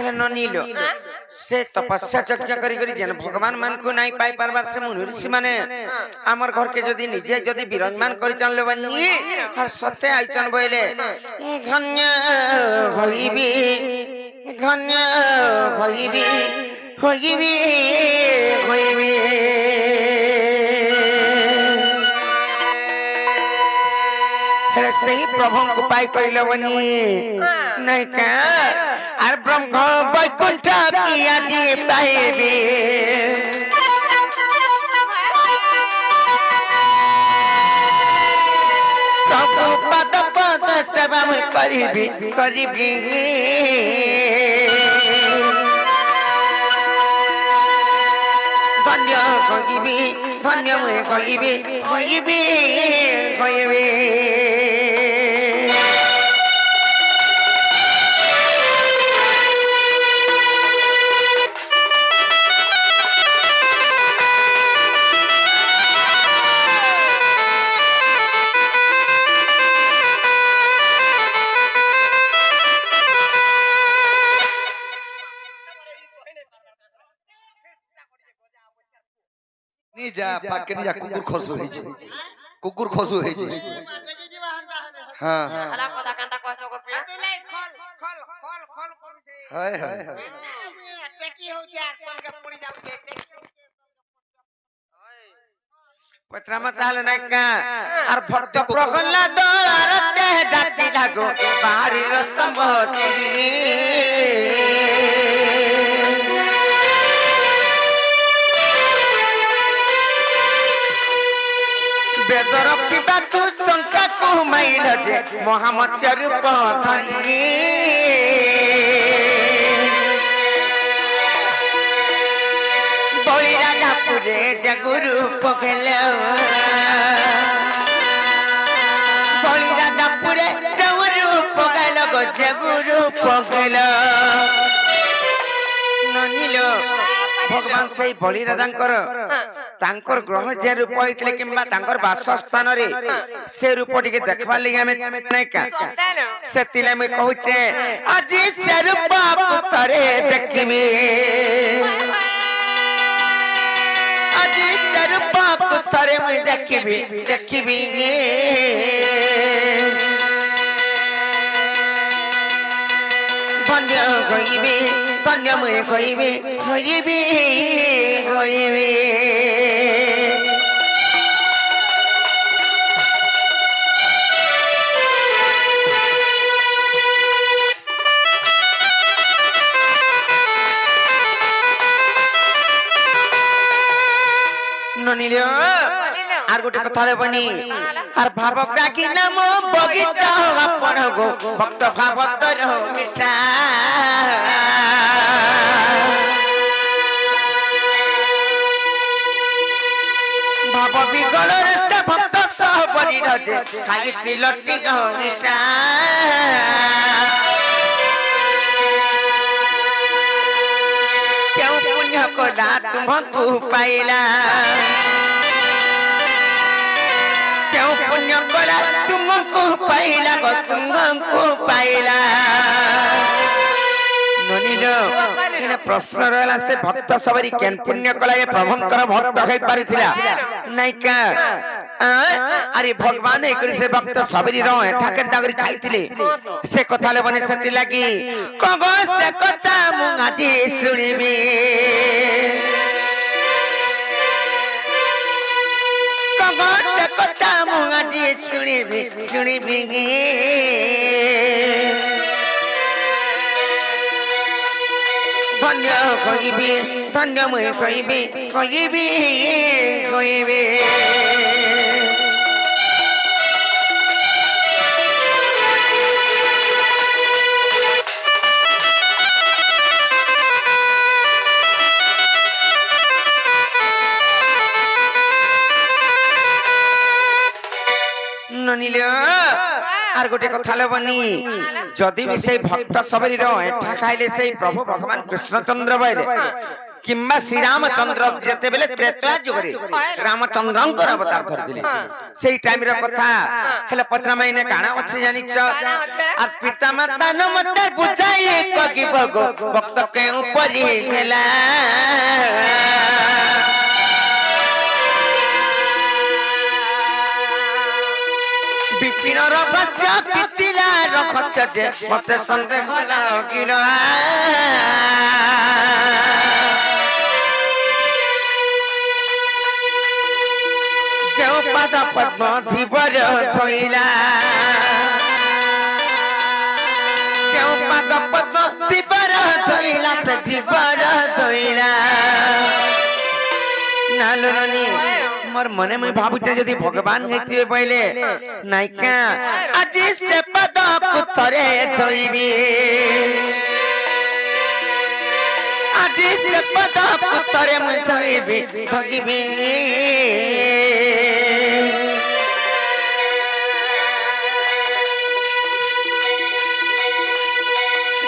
हेले न नीलो से तपस्या यज्ञ करी करी जेन भगवान मान को नहीं पाई पारबार से मुनि ऋषि माने हमर घर के जदी निजे जदी विराजमान करि चलले बनी और सत्य आइचन बोले धन्य होइबी धन्य होइबी होइबी होइबी हेले सही प्रभु को पाई करिलो बनी नहीं का आर ब्रह्म वैकुंठ की आदि पाइबी प्रभु पद पद सेवा में करीबी करीबी धन्य कहिबी धन्य में कहिबी कहिबी कहिबी जा पाके नि जा कुकुर खसु होई छै कुकुर खसु होई छै हां हला कथा कांता कहसो को पिया खल करू छै हाय हाय टेकी हो यार चल के पड़ी जाऊ छै पत्रा मत हाल ना का और भक्त प्रहलाद आरते डाटी लागो बाहरी रसमती वेद रखिबा तू शंका को माइल जे महामत्य रूप धनी बलि राजा पुरे जगुरु पगल बलि राजा पुरे जगुरु पगल गो जगुरु पगल ननिलो भगवान सही बलि राजांकर तांकर ग्रह जे रूप होइतले किंबा तांकर वासस्थान रे से रूप टिके देखबा लागि हमें नै का सेतिले में कहू छे आज से रूप पुतरे देखिबी आज से रूप पुतरे में देखिबी देखिबी धन्य होइबी धन्य में होइबी होइबी होइबी ननिलो आर गोटे कथा रे बनी आर भावका की नाम बगीचा आपण गो भक्त भावत रहो मिठा भाव बिगल से भक्त सह बरी रजे खाई तिलटी गो मिठा क्यों पुण्य कोला तुमको पाइला क्यों पुण्य कोला तुमको पाइला गो तुमको पाइला ननिलो एने प्रश्न रहला से भक्त सबरी केन पुण्य कोला ये प्रभुंकर भक्त होई पारिथिला नै का अरे भगवान एकरी से भक्त सबरी रो एठा के दागरी खाइथिले से कथा ले बने सती लागी कगो से कथा मुंगादी सुनिबी कगो से कथा मुंगादी सुनिबी सुनिबी धन्य कहिबी धन्य मैं कहिबी कहिबी कहिबी ननिलो आर गोटे कथा ले बनी जदि भी से भक्त सबरी रो एठा खाइले से प्रभु भगवान कृष्णचंद्र बैले কিংবা শ্রীরামচন্দ্র যেতেবেলে ত্রেতয়া যুগরে রামচন্দ্রঙ্কর অবতার ধরিଥିଲେ সেই টাইমর কথা হেলে পত্রামাইনে কাଣା আছে জানিছ আর পিতা মাতা ন মতে বুঝাই কগি ভগ ভক্ত কে উপরি হেলা বিপিন রগছ পিতিলা রগছ যে মতে সন্দেহ লাগিল যে পাদ পদ্ম ধীবর ধইলা যে পাদ পদ্ম ধীবর ধইলা তে ধীবর ধইলা নালনি মোর মনে মই ভাবুছে যদি ভগবান হইতিবে বইলে নাইকা আজি সে পদ কুতরে ধইবি আজি সে পদ কুতরে মই ধইবি ধগিবি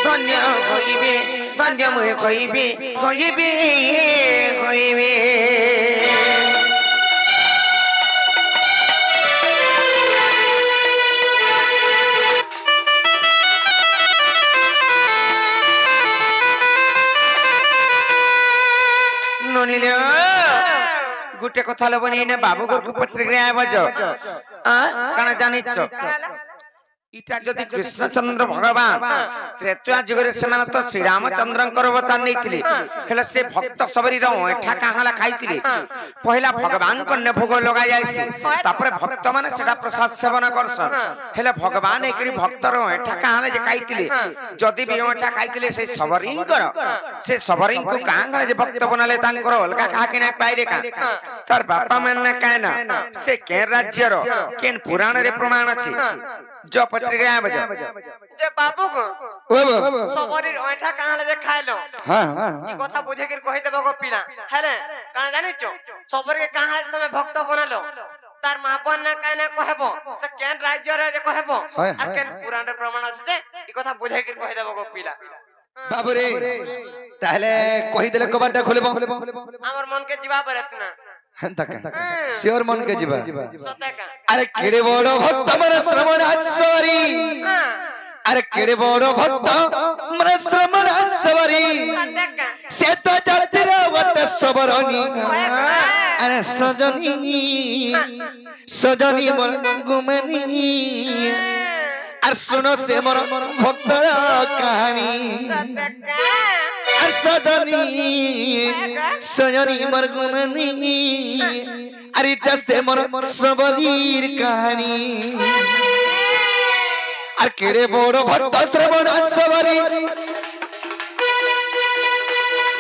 ধন্য হইবে ধন্য মই কইবে কইবে কইবে ননিলে গুটে কথা লবনি নে বাবু গরকু পত্রিকা আইবজ কানা জানিছ ইটা যদি কৃষ্ণচন্দ্র ভগবান ত্রেতয়া যুগরে সেমান তো শ্রীরামচন্দ্রঙ্কর অবতার নেইতিলে হেলে সে ভক্ত সবরির ওঠা কাহালা খাইতিলে পহিলা ভগবান কন্যা ভোগ লগা যাইছে তারপরে ভক্ত মানে সেটা প্রসাদ সেবন করছন হেলে ভগবান একরি ভক্তর ওঠা কাহালা যে খাইতিলে যদি বি ওঠা খাইতিলে সেই সবরিঙ্কর সে সবরিঙ্কু কাহালা যে ভক্ত বনালে তাঙ্কর অলগা কাহাকে নাই পাইলে কা তার বাপা মানে কায়না সে কে রাজ্যর কেন পুরাণরে প্রমাণ আছে जो पत्रिका बजा যে বাবু গো ও বাবা সবরির ওইটা কাহালে যে খাইলো হ্যাঁ এই কথা বুঝে কি কই দেব গো পিনা হেলে কানা জানিছ সবরকে কাহালে তুমি ভক্ত বনালো তার মা বোন না কাইনা কহেব সে কেন রাজ্যরে যে কহেব আর কেন পুরাণের প্রমাণ আছে যে এই কথা বুঝে কি কই দেব গো পিনা বাবুরে তাহলে কই দিলে কবারটা খুলব আমার মনকে জিবা পারে না শিওর মন কে ଯିବା সতেকা আরে কেড়ে বড় ভক্ত মন শ্রমণাশ্বরী আরে কেড়ে বড় ভক্ত মন শ্রমণাশ্বরী সতেকা সে তো যাত্রা বত সবরণী আরে সজনী সজনী মন গুমনি আর শুনো সে মোর ভক্তর কাহিনী সতেকা আর সজনী সজনী মোর গুমনি আর এটা সে মোর সবরীর কাহিনী আর কেড়ে বড় ভক্ত শ্রবণাশ্বরী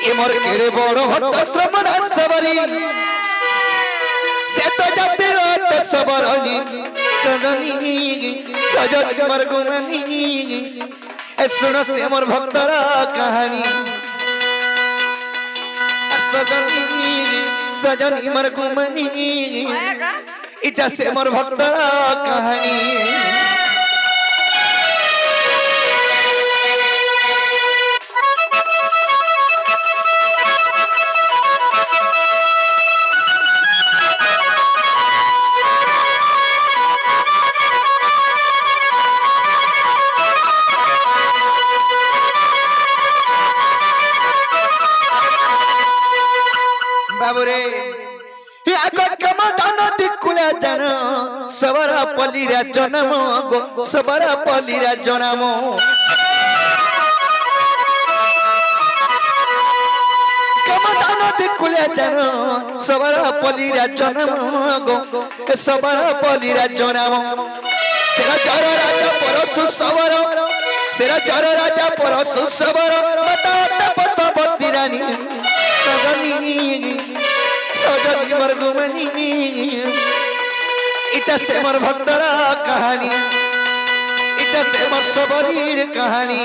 এ মোর কেড়ে বড় ভক্ত শ্রবণাশ্বরী সে তো জাতির সবরণী সজনী সজনী মোর গুমনি এ শুনো সে মোর ভক্তর কাহিনী সজনী সজনী মোর গুমনি এটা সে মোর ভক্তর কাহিনী বাবুরে দিকুলা জান সবরা পলিরা জনম গো সবরা পলিরা জনম কমদান দিকুলা জান সবরা পলিরা জনম গো সবরা পলিরা জনম সেরা জর রাজা পরশু সবর সেরা জর রাজা পরশু সবর মাতা পত বতিরানী সজনী সজনী মোর গুমনি এটা সে মোর ভক্তর কাহিনী এটা সে মোর সবরীর কাহিনী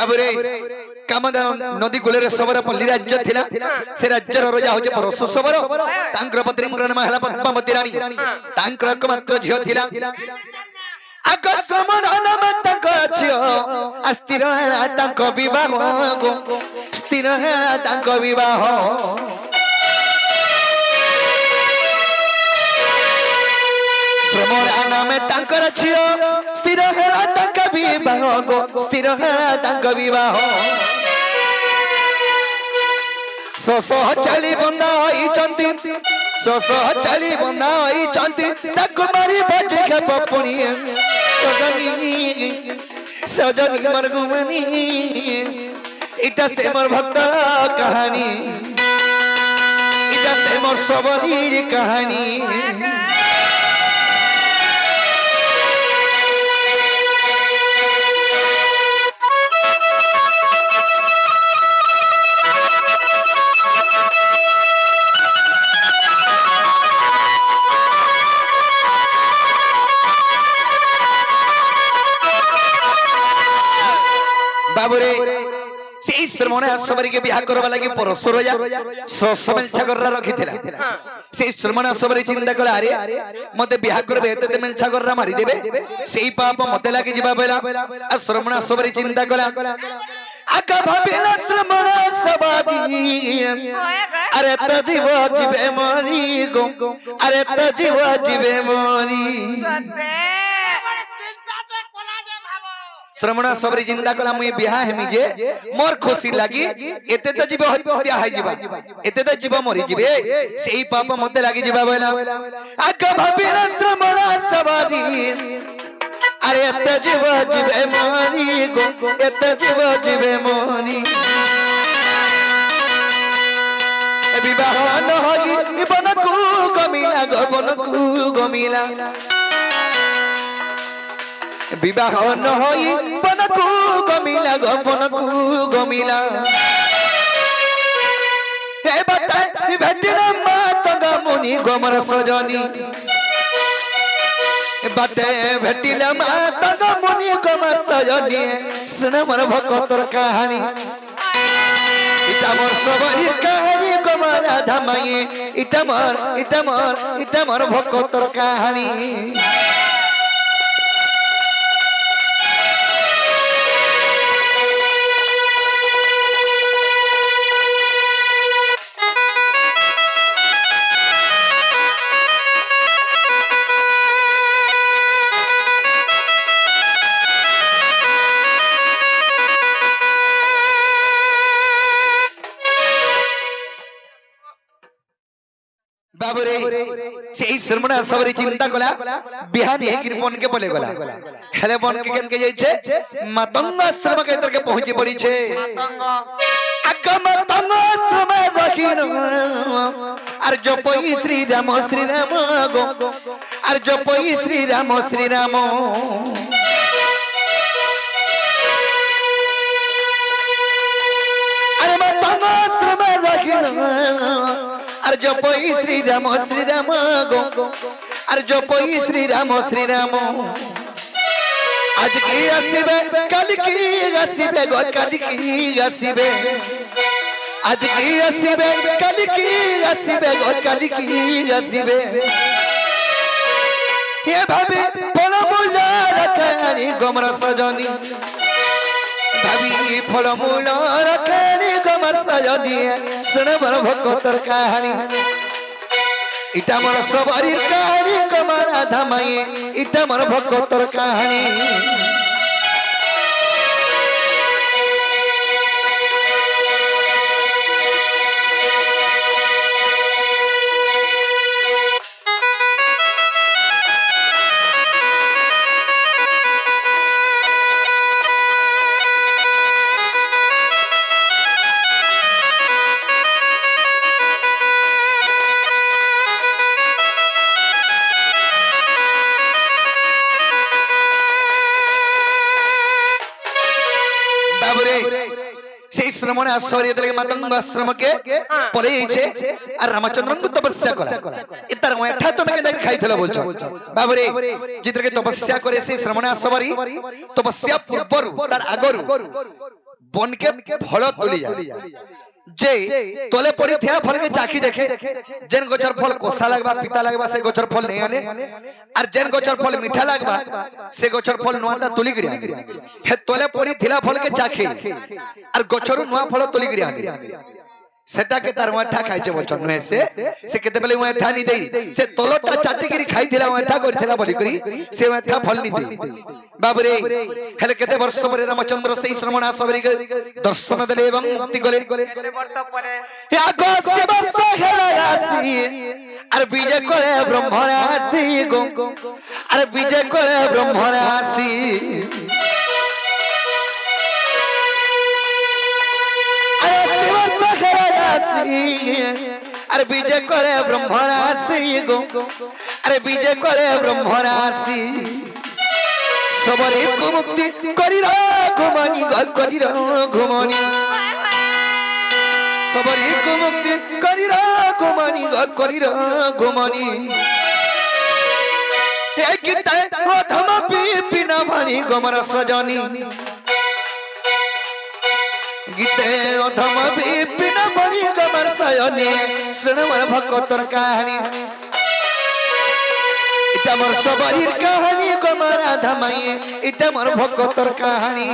बाबुरे कामदान नदी कूल सबर पल्ली राज्य थिला से राज्यर राजा होचे परशु सबर तांकर पत्नी नाम हला पद्मावती रानी तांकर एकमात्र झियो थिला आकस्मरण नाम तक छियो अस्थिर हेला तक विवाह गो स्थिर हेला तक विवाह श्रमण नाम तंकर छियो स्थिर हेला तक विवाह गो स्थिर हेला तक विवाह ससह चली बंदा होई चंती ससह चली बंदा होई चंती ताको मारी बजे के पपुनी सजनी मरगुमनी इटा से मोर भक्त कहानी इटा से मोर सबरीर कहानी बाबुरे से श्रमण सबरी के बिहा करबा लागि परशु राजा ससमेल छगररा रखिथिला से श्रमण सबरी चिंता कला अरे मते बिहा करबे एते मेल छगररा मारी देबे सेई पाप मते लागि जिबा बेला आ श्रमण सबरी चिंता कला आका भाबिला श्रमण सबरी अरे त जीव जीवे मरी गो अरे त जीव जीवे मरी श्रमण सबरी चिंता कला मुई बिहा हेमी जे मोर खुशी लागी एते त जीव हत्या हाई जीवा एते त जीव मरी जीवे सेही पाप मते लागी जीवा बेला आका भाबिला श्रमण सबरी अरे एते जीव जीवे मरी गो एते जीव जीवे मरी विवाह न होई बनकू गमिला गो बनकू गमिला विवाह न होई बनकू गमिला गो बनकू गमिला हे बता भेटिला मातंगा मुनि गोमर सजनी बाटे भेटिला मातंगा मुनि गोमर सजनी सुन मोर भक्तर कहानी इटा मोर सबरी कहानी गोमर धामाई इटा मोर भक्तर कहानी बाबुरे से श्रमण सबरी चिंता कला बिहान एक बन के बोले गला हेले बन के केन के जाय छे मातंग आश्रम के तर के पहुंची पड़ी छे आका मातंग आश्रम रखिन अर जो पई श्री राम गो अर जो पई श्री राम अरे मातंग आश्रम रखिन अर जो पई श्री राम गो अर जो पई श्री राम आज की आसीबे कल की आसीबे गो कल की आसीबे आज की आसीबे कल की आसीबे गो कल की आसीबे ये भाभी फल मूला रखनी गोमर सजनी भाभी फल मूला रखनी गोमर सजनी सुन मोर भक्तर कहानी इटा मोर सबरी कहानी गोमर धामाई इटा मोर भक्तर कहानी श्रमण आश्चर्य तले मातंग आश्रम के पले छे आ रामचंद्र को तपस्या कला इतर एठा तो के खाई थला बोलछो बाबरे जितर के तपस्या करे से श्रमण आश्चर्य तपस्या पूर्वरु तार आगरु বন কে ফল তুলি যায় যে তলে পড়ি থিয়া ফল কে চাখি দেখে যেন গছর ফল কোসা লাগবা পিতা লাগবা সে গছর ফল নেই আনে আর যেন গছর ফল মিঠা লাগবা সে গছর ফল নোয়াটা তুলি গরি আনে হে তলে পড়ি থিলা ফল কে চাখে আর গছরু নোয়া ফল তুলি গরি আনে সেটাকে তার ওঠা খাইছে বলছ নহে সে কেতেবেলে ওঠা নি দেই সে তলটা চাটিকিরি খাইছিলা ওঠা করিছিলা বলি করি সে ওঠা ফল নি দেই বাবরে হেলে কেতে বর্ষ পরে রামচন্দ্র সেই শ্রমণ আসবরি দর্শন দেলে এবং মুক্তি গলে কেতে বর্ষ পরে আগো সে বর্ষ হেলা আসি আর বিজয় করে ব্রহ্মরা আসি গো আর বিজয় করে ব্রহ্মরা আসি আরে বিজয় করে ব্রহ্মরাশি গো আরে বিজয় করে ব্রহ্মরাশি সবরে মুক্তি করির ঘুমনি করির ঘুমনি সবরে মুক্তি করির ঘুমনি করির ঘুমনি একতে অধম বিপিন ভানি গমর সজনী গীতে অধম বিপিন বনি গমর সয়নি শুন মোর ভক্তর কাহিনী এটা মোর সবরির কাহিনী গমর আধমাই এটা মোর ভক্তর কাহিনী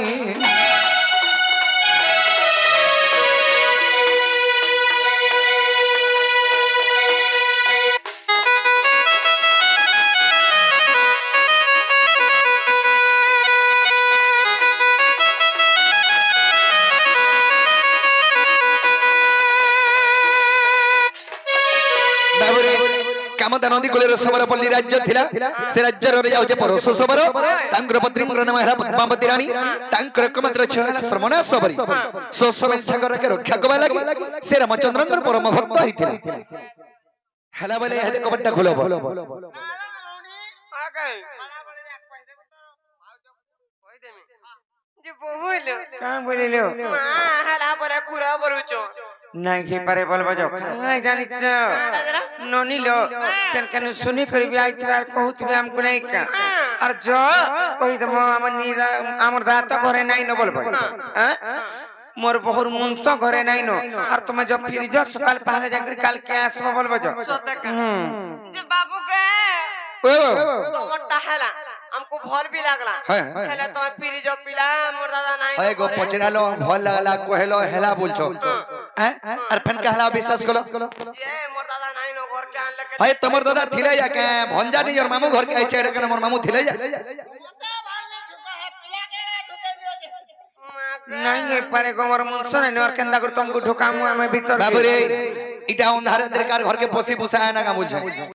কামতা নদী কূলের সবরপল্লী রাজ্য ଥିଲା ସେ ରାଜ୍ୟର ଯାଉଛି ପରଶୁ ସବର ତାଙ୍କର ପତ୍ନୀଙ୍କର ନାମ ହେଲା ପଦ୍ମାବତୀ ରାଣୀ ତାଙ୍କର ଏକମାତ୍ର ଝିଅ ହେଲା ଶ୍ରମଣ ସବରୀ ସୋସମେଲ ଛାଗରକେ ରକ୍ଷା କରିବା ଲାଗି ସେ ରାମଚନ୍ଦ୍ରଙ୍କର ପରମ ଭକ୍ତ ହେଇଥିଲେ ହେଲା ବୋଲେ ଏହା କବାଟଟା ଖୋଲବ যে বহুল কাম বলিলো মা হালা পরে খুরা বলুছো নাই কি পারে বলবা যাও কাই জানিছ ননিলো কেন কেন শুনি করিবি আইতবে আর কহুতবে আমকু নাই কা আর জ কই দম আমার নীলা আমার দাঁত ঘরে নাই ন বলবা হ্যাঁ মোর বহুর মুনস ঘরে নাই ন আর তুমি জব ফিরি যাও সকাল পাহলে যাকরি কাল কে আসবা বলবা যাও যে বাবু কে ও তোমারটা হেলা हमको भल भी लागला हेला तो फिरी जो पिला मोर दादा नाही হয় গো পচরালো ভাল লাগলা কহেলো হেলা বলছো হ্যাঁ আর ফেন কা হেলা বিশ্বাস করলো ये मोर दादा नाही नो घर के आनले के হয় তোমার দাদা থিলে যা কে ভঞ্জা নিজর মামু ঘর কে আইছে এটা কেন মোর মামু থিলে যা নাই এই পারে গোমর মুনস নাই নর কেন্দা করে তুমকু ঢোকামু আমি ভিতর বাবুরে এটা অন্ধারে দরকার ঘর কে পসি পুষায় না কা বুঝে